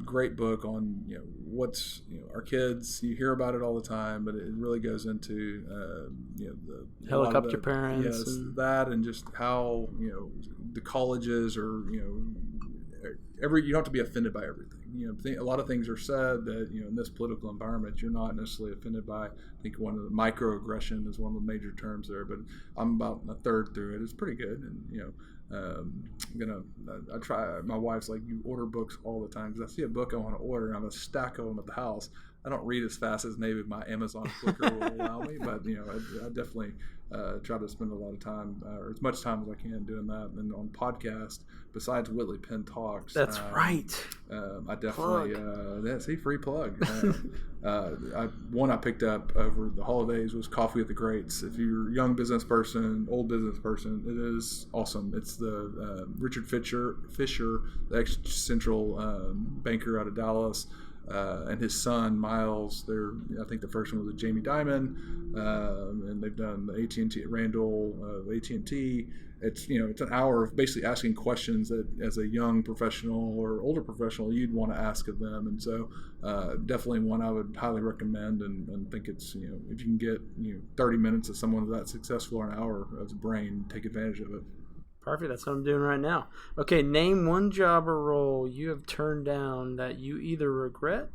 great book on what's our kids. You hear about it all the time, but it really goes into the helicopter parents. Yes, that and just how the colleges are you don't have to be offended by everything. A lot of things are said that in this political environment you're not necessarily offended by. I think one of the microaggression is one of the major terms there, but I'm about a third through it. It's pretty good, and I try. My wife's like, you order books all the time because I see a book I want to order and I have a stack of them at the house. I don't read as fast as maybe my Amazon clicker will allow me, but I definitely try to spend a lot of time or as much time as I can doing that. And on podcast, besides Whitley Penn Talks, that's right. I definitely free plug. One I picked up over the holidays was Coffee with the Greats. If you're a young business person, old business person, it is awesome. It's the Richard Fisher, the ex-central banker out of Dallas. And his son Miles. I think the first one was with Jamie Dimon, and they've done the AT&T at Randall, AT&T. It's it's an hour of basically asking questions that, as a young professional or older professional, you'd want to ask of them. And so, definitely one I would highly recommend. And think it's if you can get 30 minutes of someone that successful or an hour of the brain, take advantage of it. Perfect. That's what I'm doing right now. Okay, name one job or role you have turned down that you either regret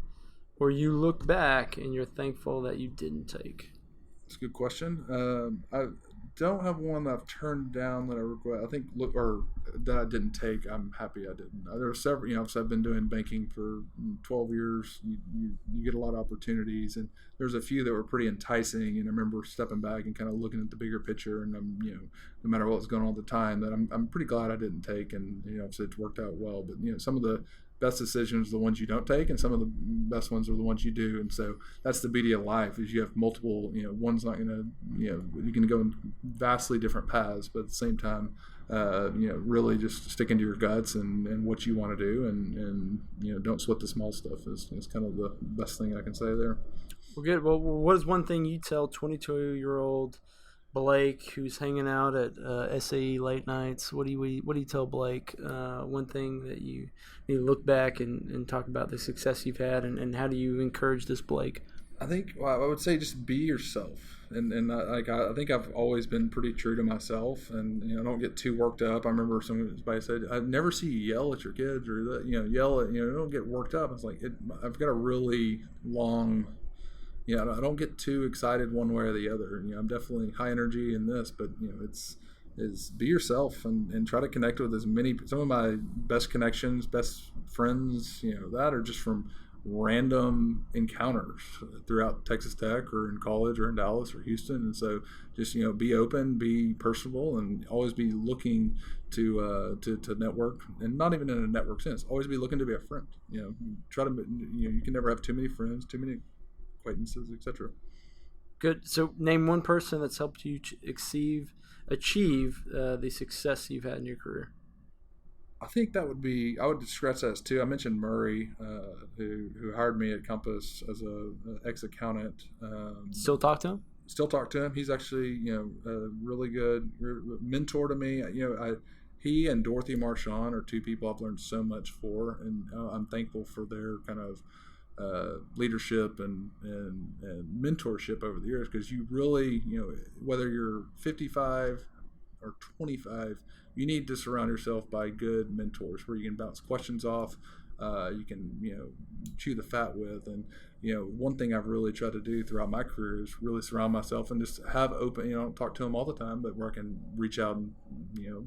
or you look back and you're thankful that you didn't take. That's a good question. I don't have one that I've turned down that I regret. I think that I didn't take. I'm happy I didn't. There are several. I've been doing banking for 12 years. You get a lot of opportunities, and there's a few that were pretty enticing. And I remember stepping back and kind of looking at the bigger picture. And no matter what was going on at the time, that I'm pretty glad I didn't take. And it's worked out well. But some of the best decisions are the ones you don't take, and some of the best ones are the ones you do. And so that's the beauty of life, is you have multiple, one's not going to, you can go in vastly different paths, but at the same time, really just sticking to your guts and what you want to do, and don't sweat the small stuff is kind of the best thing I can say there. Well, good. Well, what is one thing you tell 22-year-old Blake, who's hanging out at SAE late nights? What do you tell Blake? One thing that you need to look back and talk about the success you've had, and how do you encourage this Blake? I think I would say just be yourself, and I think I've always been pretty true to myself, and I don't get too worked up. I remember somebody said, "I never see you yell at your kids or yell at don't get worked up." I was like, I've got a really long. I don't get too excited one way or the other. I'm definitely high energy in this, but it's be yourself and try to connect with as many. Some of my best connections, best friends, that are just from random encounters throughout Texas Tech or in college or in Dallas or Houston. And so just be open, be personable, and always be looking to network, and not even in a network sense. Always be looking to be a friend. Try to you can never have too many friends, too many acquaintances, etc. Good. So name one person that's helped you achieve the success you've had in your career. I think that would be, I would scratch that as two. I mentioned Murray, who hired me at Compass as a ex-accountant. Still talk to him? Still talk to him. He's actually, a really good mentor to me. He and Dorothy Marchand are two people I've learned so much for, and I'm thankful for their kind of leadership and mentorship over the years, because you really, whether you're 55 or 25, you need to surround yourself by good mentors where you can bounce questions off, you can chew the fat with. And one thing I've really tried to do throughout my career is really surround myself and just have open, don't talk to them all the time, but where I can reach out and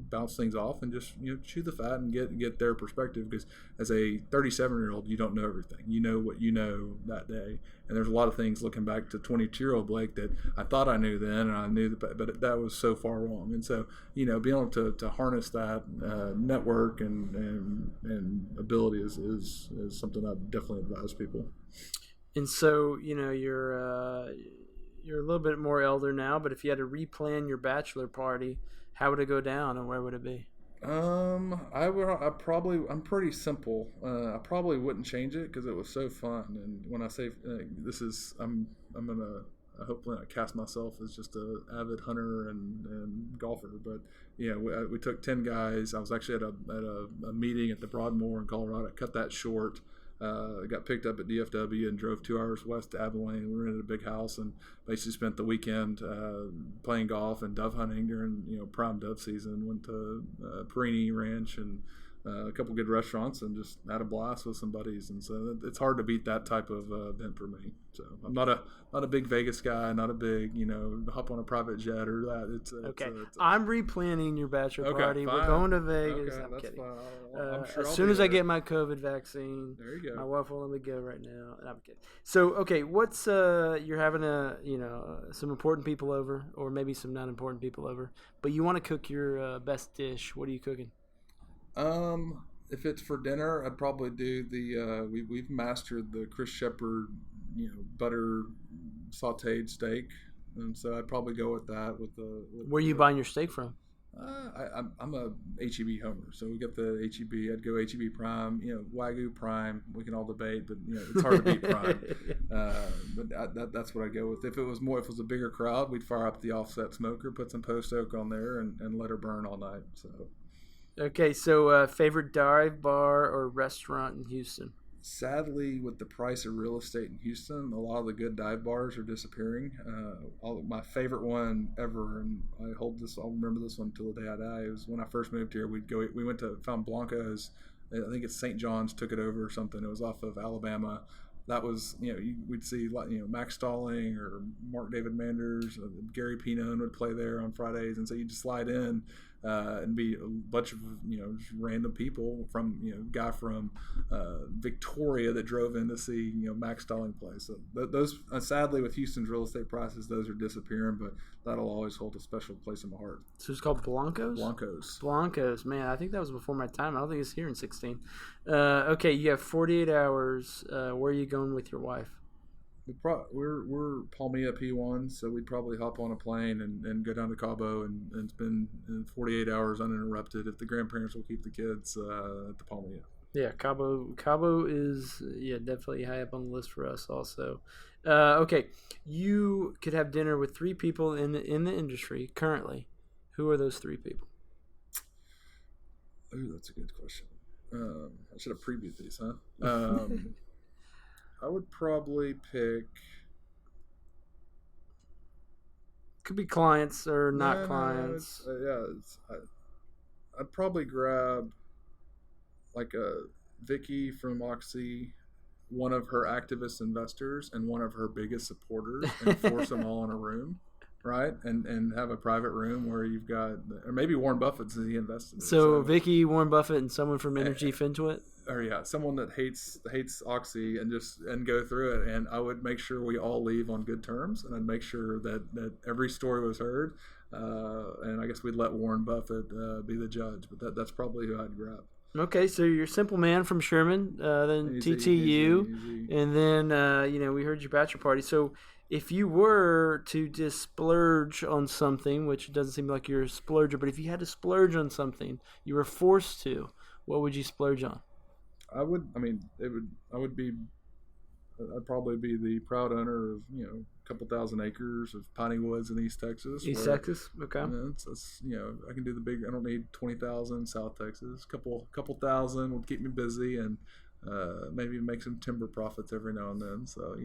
bounce things off and just chew the fat and get their perspective. Because as a 37-year-old, you don't know everything. You know what you know that day, and there's a lot of things looking back to 22-year-old Blake that I thought I knew then, and I knew but that was so far wrong. And so being able to harness that network and ability is something I definitely advise people. And so, you're a little bit more elder now, but if you had to replan your bachelor party, how would it go down and where would it be? I'm pretty simple. I probably wouldn't change it because it was so fun. And when I say I'm gonna hopefully not cast myself as just a avid hunter and golfer, but we took 10 guys. I was actually at a meeting at the Broadmoor in Colorado. I cut that short. Got picked up at DFW and drove 2 hours west to Abilene. We rented a big house and basically spent the weekend playing golf and dove hunting during prime dove season. Went to Perini Ranch and a couple good restaurants and just had a blast with some buddies. And so it's hard to beat that type of event for me. So I'm not a big Vegas guy, not a big hop on a private jet or that. Okay. I'm replanning your bachelor party. Fine. We're going to Vegas. Okay, I'm kidding. I'm sure as soon as I get my COVID vaccine, there you go. My wife will let me go right now. I'm kidding. So okay, what's you're having some important people over, or maybe some not important people over, but you want to cook your best dish. What are you cooking? If it's for dinner, I'd probably do the we've mastered the Chris Shepherd butter sautéed steak, and so I'd probably go with that. Where are you buying your steak from? I'm a HEB homer, so we get the HEB. I'd go HEB Prime, Wagyu Prime. We can all debate, but it's hard to beat Prime. But that's what I go with. If it was a bigger crowd, we'd fire up the offset smoker, put some post oak on there, and let her burn all night. So. Okay, so favorite dive bar or restaurant in Houston? Sadly, with the price of real estate in Houston, a lot of the good dive bars are disappearing. My favorite one ever, and I'll remember this one until the day I die, it was when I first moved here. We went to found Blanco's. I think it's St. John's took it over or something. It was off of Alabama. That was, we'd see, Max Stalling or Mark David Manders, Gary Pinon would play there on Fridays. And so you just slide in and be a bunch of just random people from guy from Victoria that drove in to see Max Stalling play. So those sadly with Houston's real estate prices, those are disappearing, but that'll always hold a special place in my heart. So it's called Blancos? Blancos, man. I think that was before my time. I don't think it's here in 16. Okay, you have 48 hours. Where are you going with your wife? We're Palmilla P1, so we'd probably hop on a plane and go down to Cabo and spend 48 hours uninterrupted if the grandparents will keep the kids at the Palmilla. Yeah, Cabo is definitely high up on the list for us also. Okay, you could have dinner with 3 people in the industry currently. Who are those 3 people? Ooh, that's a good question. I should have previewed these, huh? I would probably pick. Could be clients or not clients. I'd probably grab like a Vicky from Oxy, one of her activist investors, and one of her biggest supporters, and force them all in a room, right? And have a private room where you've got, or maybe Warren Buffett since he invested. So Vicky, Warren Buffett, and someone from Energy Fintuit. Or someone that hates Oxy and go through it, and I would make sure we all leave on good terms, and I'd make sure that every story was heard, and I guess we'd let Warren Buffett be the judge, but that's probably who I'd grab. Okay, so you're a simple man from Sherman, then Easy, TTU, easy. And then we heard your bachelor party. So if you were to just splurge on something, which doesn't seem like you're a splurger, but if you had to splurge on something, you were forced to, what would you splurge on? I'd probably be the proud owner of a couple thousand acres of piney woods in East Texas. Texas, okay. It's I can do the big. I don't need 20,000 South Texas. Couple thousand would keep me busy, and maybe make some timber profits every now and then. So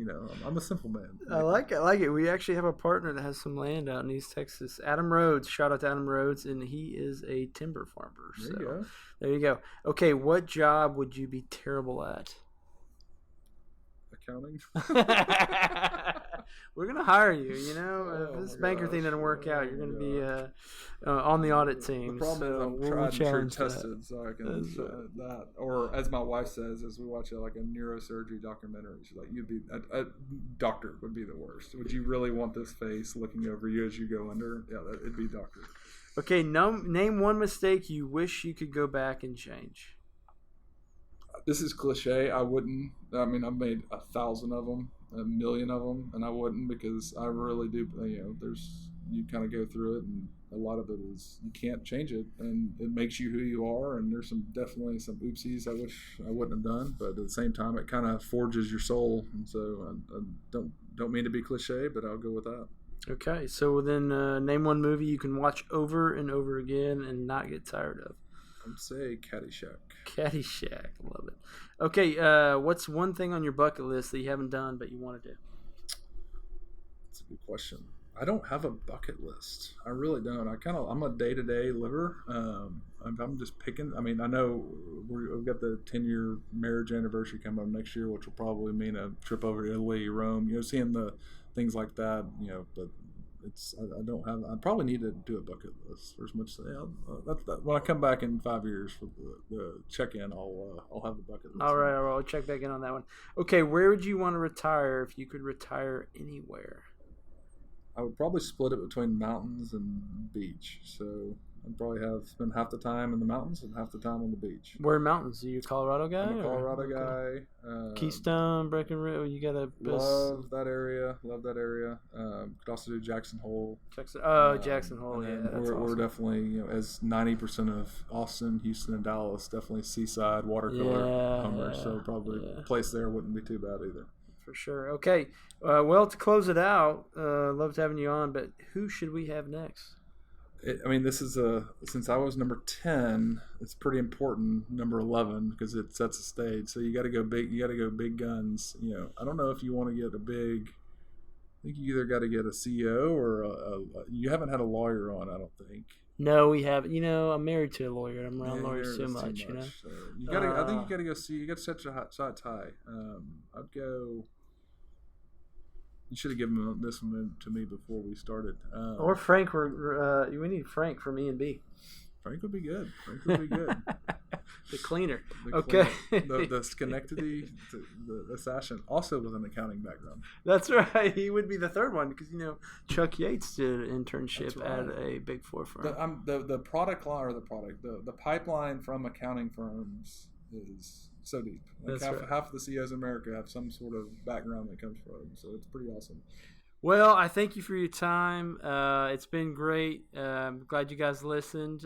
I'm a simple man. I like it. We actually have a partner that has some land out in East Texas. Adam Rhodes. Shout out to Adam Rhodes, and he is a timber farmer. There you go. Okay, what job would you be terrible at? Accounting. We're gonna hire you. If this banker thing doesn't work out, you're gonna be on the audit team. The problem is I'm tried and true tested, so I can that. Or as my wife says, as we watch like a neurosurgery documentary, she's like, "You'd be a doctor would be the worst. Would you really want this face looking over you as you go under? Yeah, it'd be doctor." Okay, name one mistake you wish you could go back and change. This is cliche. I wouldn't. I mean, I've made 1,000 of them, 1,000,000 of them, and I wouldn't because I really do. You kind of go through it, and a lot of it is you can't change it, and it makes you who you are. And there's definitely some oopsies I wish I wouldn't have done, but at the same time, it kind of forges your soul. And so I don't mean to be cliche, but I'll go with that. Okay, so then name one movie you can watch over and over again and not get tired of. I would say Caddyshack. Caddyshack, love it. Okay, what's one thing on your bucket list that you haven't done but you want to do? That's a good question. I don't have a bucket list. I really don't. I'm a day-to-day liver. I'm just picking. I mean, I know we've got the 10-year marriage anniversary coming up next year, which will probably mean a trip over to Italy, Rome. Seeing the things like that. But I don't have. I probably need to do a bucket list for as much. When I come back in 5 years for the check-in, I'll have the bucket list. All right. I'll check back in on that one. Okay, where would you want to retire if you could retire anywhere? I would probably split it between mountains and beach. So I'd probably spend half the time in the mountains and half the time on the beach. Where mountains? Are you a Colorado guy? I'm a Colorado guy. Keystone, Breckenridge. You got a love that area. Could also do Jackson Hole. Jackson Hole. Yeah, that's we're awesome. Definitely as 90% of Austin, Houston, and Dallas definitely seaside watercolor hummers. So probably a place there wouldn't be too bad either. For sure. Okay. Well, to close it out, loved having you on. But who should we have next? This is since I was number 10, it's pretty important number 11 because it sets the stage. So you got to go big. You got to go big guns. I don't know if you want to get a big. I think you either got to get a CEO or you haven't had a lawyer on. I don't think. No, we haven't. I'm married to a lawyer. I'm around lawyers too much. So you got to. I think you got to go see. You got to set your sights high. I'd go. You should have given this one to me before we started. Or Frank. We need Frank from E&B. Frank would be good. The cleaner. Okay. The Schenectady, the assassin, also with an accounting background. That's right. He would be the third one because, Chuck Yates did an internship at a Big Four firm. The product line, or the pipeline from accounting firms is so deep. Half of the CEOs in America have some sort of background that comes from them, so it's pretty awesome. Well, I thank you for your time. It's been great. I'm glad you guys listened.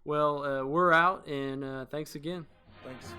We're out, and thanks again. Thanks.